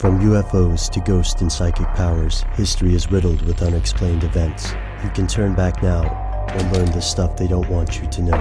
From UFOs to ghost and psychic powers, history is riddled with unexplained events. You can turn back now and learn the stuff they don't want you to know.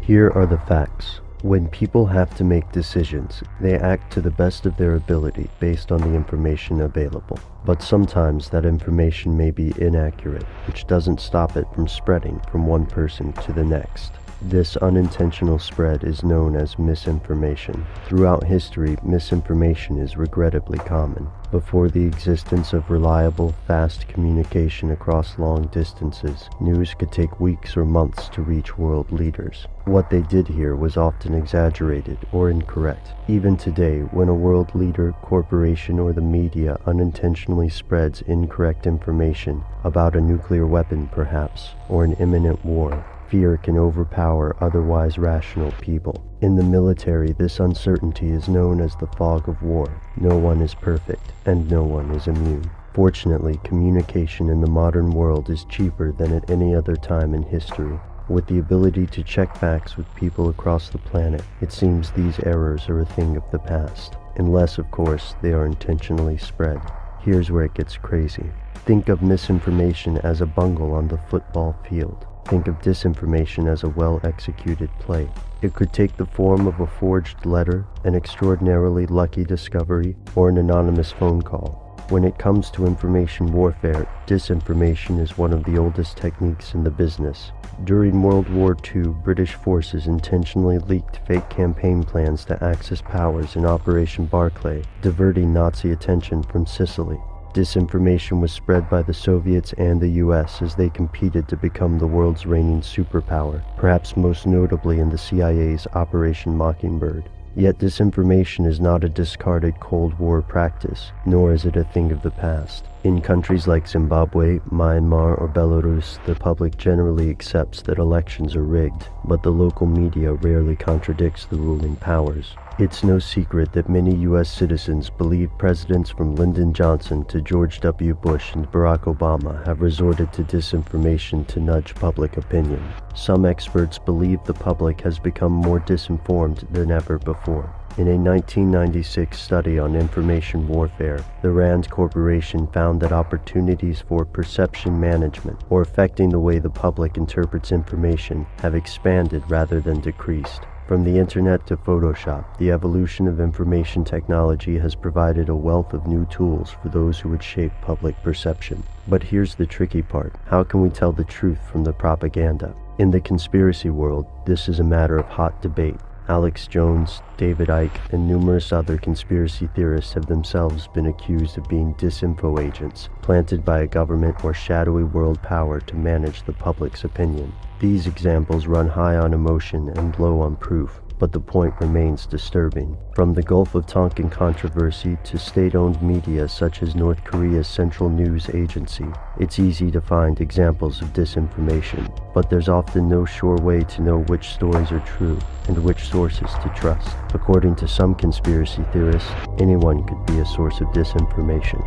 Here are the facts. When people have to make decisions, they act to the best of their ability based on the information available. But sometimes that information may be inaccurate, which doesn't stop it from spreading from one person to the next. This unintentional spread is known as misinformation. Throughout history, misinformation is regrettably common. Before the existence of reliable, fast communication across long distances, news could take weeks or months to reach world leaders. What they did here was often exaggerated or incorrect. Even today, when a world leader, corporation, or the media unintentionally spreads incorrect information about a nuclear weapon perhaps, or an imminent war, fear can overpower otherwise rational people. In the military, this uncertainty is known as the fog of war. No one is perfect, and no one is immune. Fortunately, communication in the modern world is cheaper than at any other time in history. With the ability to check facts with people across the planet, it seems these errors are a thing of the past. Unless, of course, they are intentionally spread. Here's where it gets crazy. Think of misinformation as a bungle on the football field. Think of disinformation as a well-executed play. It could take the form of a forged letter, an extraordinarily lucky discovery, or an anonymous phone call. When it comes to information warfare, disinformation is one of the oldest techniques in the business. During World War II, British forces intentionally leaked fake campaign plans to Axis powers in Operation Barclay, diverting Nazi attention from Sicily. Disinformation was spread by the Soviets and the US as they competed to become the world's reigning superpower, perhaps most notably in the CIA's Operation Mockingbird. Yet disinformation is not a discarded Cold War practice, nor is it a thing of the past. In countries like Zimbabwe, Myanmar, or Belarus, the public generally accepts that elections are rigged, but the local media rarely contradicts the ruling powers. It's no secret that many U.S. citizens believe presidents from Lyndon Johnson to George W. Bush and Barack Obama have resorted to disinformation to nudge public opinion. Some experts believe the public has become more disinformed than ever before. In a 1996 study on information warfare, the RAND Corporation found that opportunities for perception management, or affecting the way the public interprets information, have expanded rather than decreased. From the internet to Photoshop, the evolution of information technology has provided a wealth of new tools for those who would shape public perception. But here's the tricky part. How can we tell the truth from the propaganda? In the conspiracy world, this is a matter of hot debate. Alex Jones, David Icke, and numerous other conspiracy theorists have themselves been accused of being disinfo agents, planted by a government or shadowy world power to manage the public's opinion. These examples run high on emotion and low on proof, but the point remains disturbing. From the Gulf of Tonkin controversy to state-owned media such as North Korea's Central News Agency, it's easy to find examples of disinformation, but there's often no sure way to know which stories are true and which sources to trust. According to some conspiracy theorists, anyone could be a source of disinformation.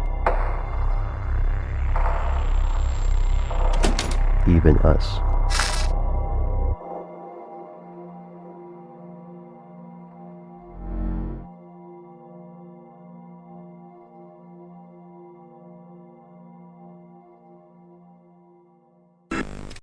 Even us.